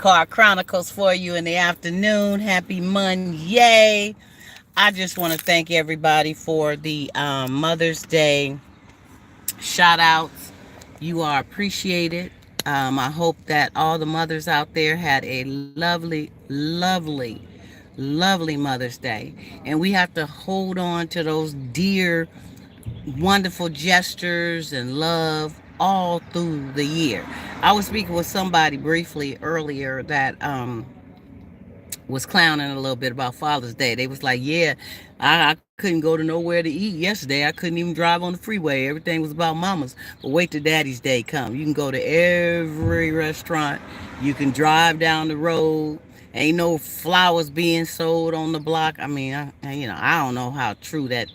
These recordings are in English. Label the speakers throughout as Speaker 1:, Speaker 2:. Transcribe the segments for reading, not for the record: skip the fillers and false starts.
Speaker 1: Car Chronicles for you in the afternoon. Happy Monday. I just want to thank everybody for the Mother's Day shout outs. You are appreciated. I hope that all the mothers out there had a lovely, lovely, lovely Mother's Day. And we have to hold on to those dear, wonderful gestures and love all through the year. I was speaking with somebody briefly earlier that was clowning a little bit about Father's Day. They was like, "Yeah, I couldn't go to nowhere to eat yesterday. I couldn't even drive on the freeway. Everything was about mamas." But wait till Daddy's Day come. You can go to every restaurant. You can drive down the road. Ain't no flowers being sold on the block. I mean, I don't know how true that.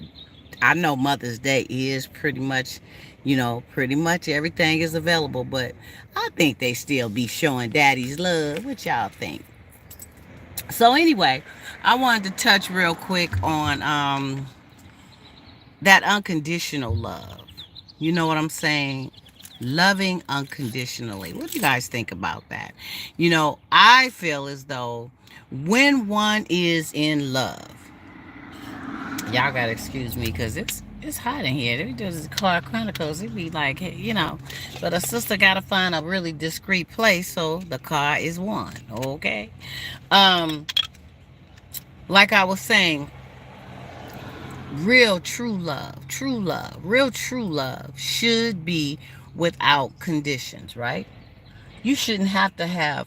Speaker 1: I know Mother's Day is pretty much everything is available, but I think they still be showing daddy's love. What y'all think? So anyway, I wanted to touch real quick on that unconditional love. You know what I'm saying? Loving unconditionally. What do you guys think about that? I feel as though when one is in love, y'all gotta excuse me because it's hot in here. They just Clark Chronicles. It be like, hey, but a sister gotta find a really discreet place, so the car is one. Okay. Um, like I was saying, real true love should be without conditions, right? You shouldn't have to have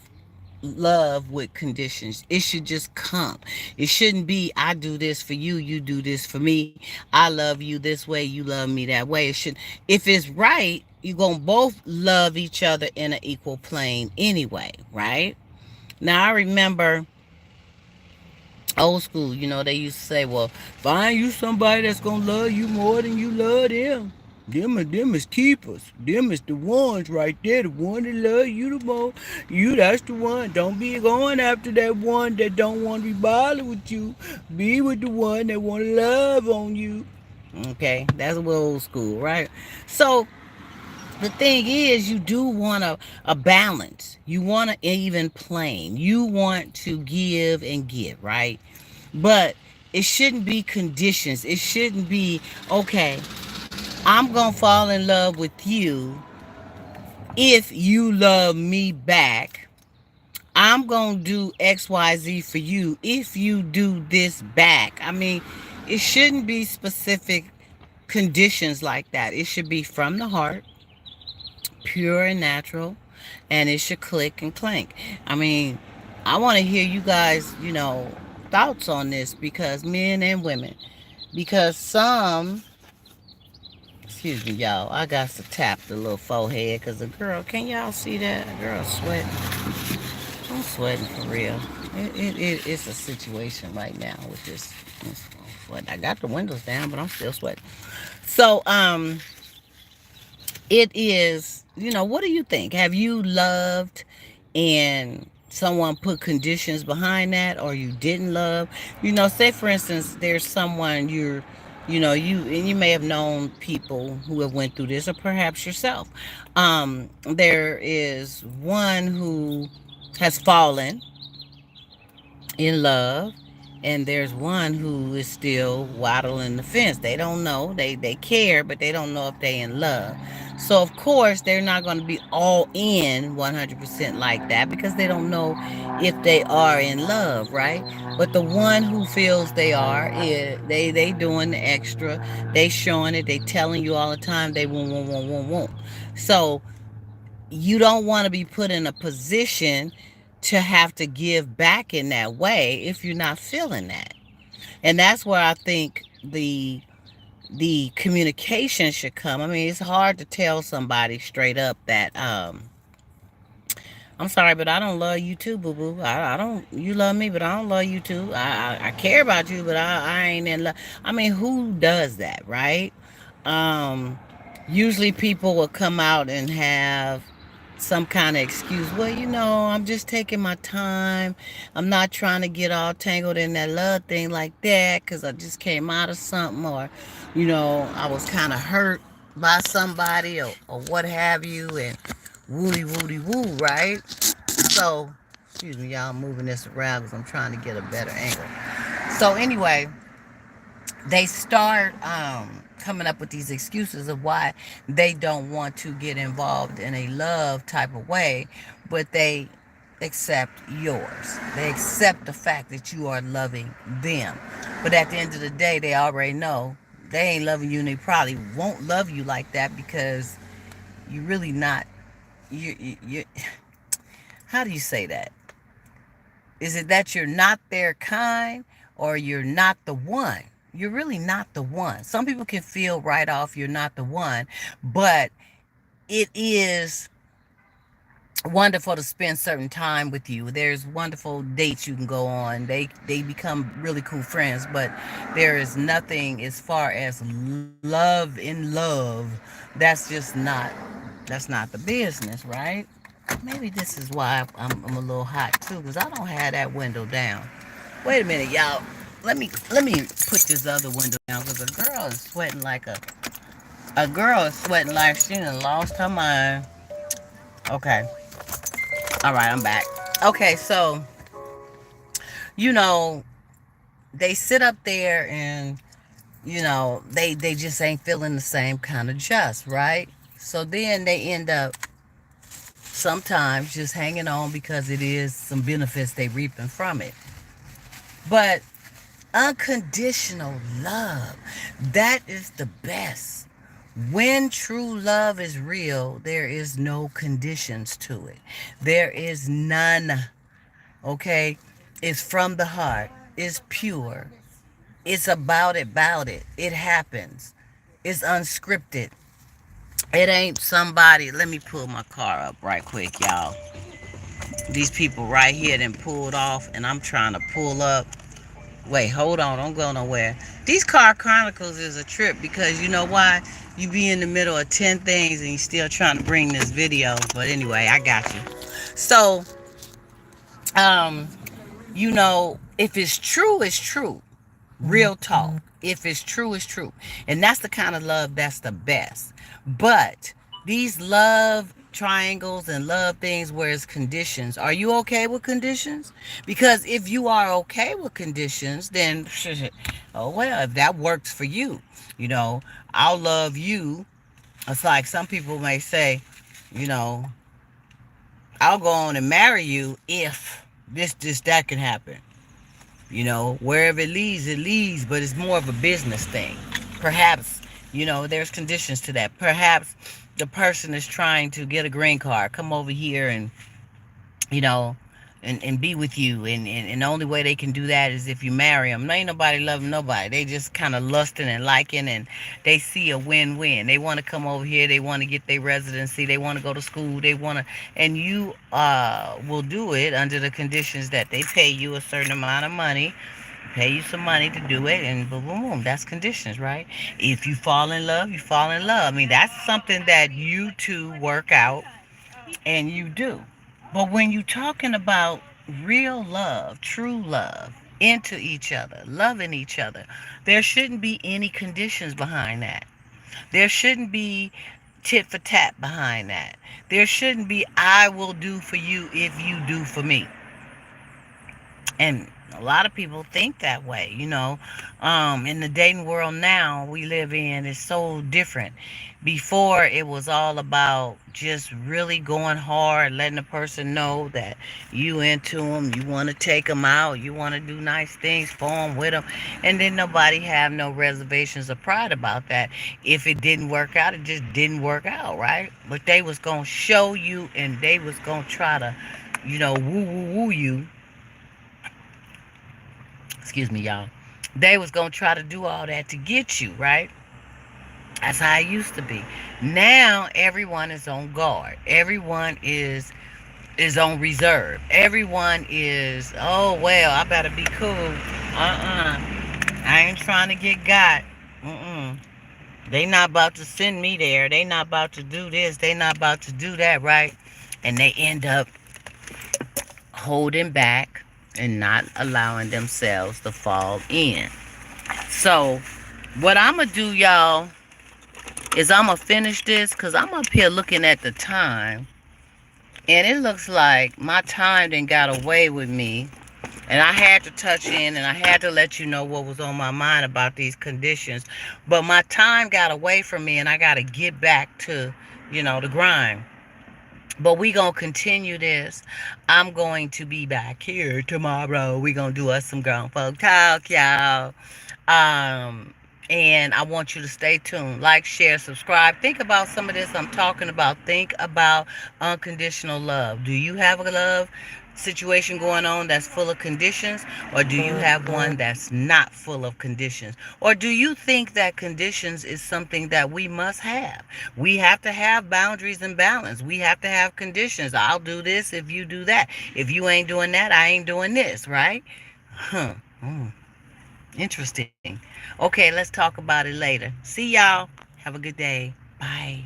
Speaker 1: love with conditions. It should just come. It shouldn't be, I do this for you, you do this for me. I love you this way, you love me that way. It should, if it's right, you're going to both love each other in an equal plane anyway, right? Now, I remember old school, they used to say, well, find you somebody that's gonna love you more than you love them. Them is keepers. Them is the ones right there, the one that love you the most. You, that's the one. Don't be going after that one that don't want to be bothered with you. Be with the one that want to love on you. Okay, that's old school, right? So the thing is, you do want a balance. You want to even plane. You want to give and give, right? But it shouldn't be conditions. It shouldn't be, okay, I'm going to fall in love with you if you love me back. I'm going to do XYZ for you if you do this back. I mean, it shouldn't be specific conditions like that. It should be from the heart, pure and natural, and it should click and clink. I mean, I want to hear you guys, thoughts on this, because men and women, because some, excuse me, y'all, I got to tap the little forehead because the girl, can y'all see that? The girl sweating. I'm sweating for real. It's a situation right now with this. I got the windows down, but I'm still sweating. So, it is, what do you think? Have you loved and someone put conditions behind that, or you didn't love? Say for instance, there's someone you may have known people who have went through this, or perhaps yourself. There is one who has fallen in love, and there's one who is still waddling the fence. They don't know. They care, but they don't know if they in love. So of course they're not going to be all in 100% like that, because they don't know if they are in love, right? But the one who feels they are, they doing the extra. They showing it. They telling you all the time they won't. So you don't want to be put in a position to have to give back in that way if you're not feeling that. And that's where I think the communication should come. I mean, it's hard to tell somebody straight up that I'm sorry, but I don't love you too, boo boo. I don't. You love me, but I don't love you too. I care about you, but I ain't in love. I mean, who does that, right? Um, Usually people will come out and have some kind of excuse. Well, I'm just taking my time. I'm not trying to get all tangled in that love thing like that because I just came out of something, or, I was kind of hurt by somebody, or what have you, and woody woody woo, right? So Excuse me, y'all. I'm moving this around because I'm trying to get a better angle. So anyway, they start coming up with these excuses of why they don't want to get involved in a love type of way, but they accept yours. They accept the fact that you are loving them. But at the end of the day, they already know they ain't loving you, and they probably won't love you like that because you're really not. You how do you say that? Is it that you're not their kind or you're not the one? You're really not the one. Some people can feel right off you're not the one, but it is wonderful to spend certain time with you. There's wonderful dates you can go on. They become really cool friends, but there is nothing as far as love in love. That's just not that's not the business, right? Maybe this is why I'm a little hot too, because I don't have that window down. Wait a minute, y'all. Let me put this other window down because a girl is sweating like she done lost her mind. Okay. All right, I'm back. Okay, so you know they sit up there and they just ain't feeling the same kind of just right. So then they end up sometimes just hanging on because it is some benefits they reaping from it. But unconditional love, that is the best. When true love is real, there is no conditions to it. There is none. Okay? It's from the heart. It's pure. It's about it. It happens. It's unscripted. It ain't somebody. Let me pull my car up right quick, y'all. These people right here done pulled off, and I'm trying to pull up. Wait, hold on. Don't go nowhere. These car chronicles is a trip because you know why? You be in the middle of 10 things and you still trying to bring this video. But anyway, I got you. So, um, if it's true, it's true. Real talk. If it's true, it's true. And that's the kind of love that's the best. But these love triangles and love things where it's conditions. Are you okay with conditions? Because if you are okay with conditions, then oh well, if that works for you, you know, I'll love you. It's like some people may say, you know, I'll go on and marry you if that can happen. Wherever it leads, but it's more of a business thing. Perhaps, there's conditions to that. Perhaps the person is trying to get a green card, come over here and, you know, and be with you. And the only way they can do that is if you marry them. Ain't nobody loving nobody. They just kind of lusting and liking, and they see a win-win. They want to come over here. They want to get their residency. They want to go to school. And you will do it under the conditions that they pay you a certain amount of money, pay you some money to do it, and boom, boom, boom. That's conditions, right? If you fall in love, you fall in love. I mean, that's something that you two work out and you do. But when you're talking about real love, true love, into each other, loving each other, there shouldn't be any conditions behind that. There shouldn't be tit for tat behind that. There shouldn't be, I will do for you if you do for me. And a lot of people think that way, in the dating world now we live in is so different. Before, it was all about just really going hard, letting the person know that you into them, you want to take them out, you want to do nice things for them, with them, and then nobody have no reservations or pride about that. If it didn't work out, it just didn't work out, right? But they was gonna show you, and they was gonna try to, woo you. Excuse me, y'all. They was gonna try to do all that to get you, right? That's how it used to be. Now everyone is on guard. Everyone is on reserve. Everyone is, oh well, I better be cool. I ain't trying to get got. They not about to send me there. They not about to do this. They not about to do that, right? And they end up holding back and not allowing themselves to fall in. So what I'm going to do, y'all, is I'm going to finish this because I'm up here looking at the time. And it looks like my time then got away with me. And I had to touch in and I had to let you know what was on my mind about these conditions. But my time got away from me and I got to get back to, the grind. But we going to continue this. I'm going to be back here tomorrow. We going to do us some grown folk talk, y'all. Um, and I want you to stay tuned. Like, share, subscribe. Think about some of this I'm talking about. Think about unconditional love. Do you have a love situation going on that's full of conditions, or do you have one that's not full of conditions? Or do you think that conditions is something that we must have? We have to have boundaries and balance. We have to have conditions. I'll do this if you do that. If you ain't doing that, I ain't doing this, right? Huh. Interesting. Okay, let's talk about it later. See y'all. Have a good day. Bye.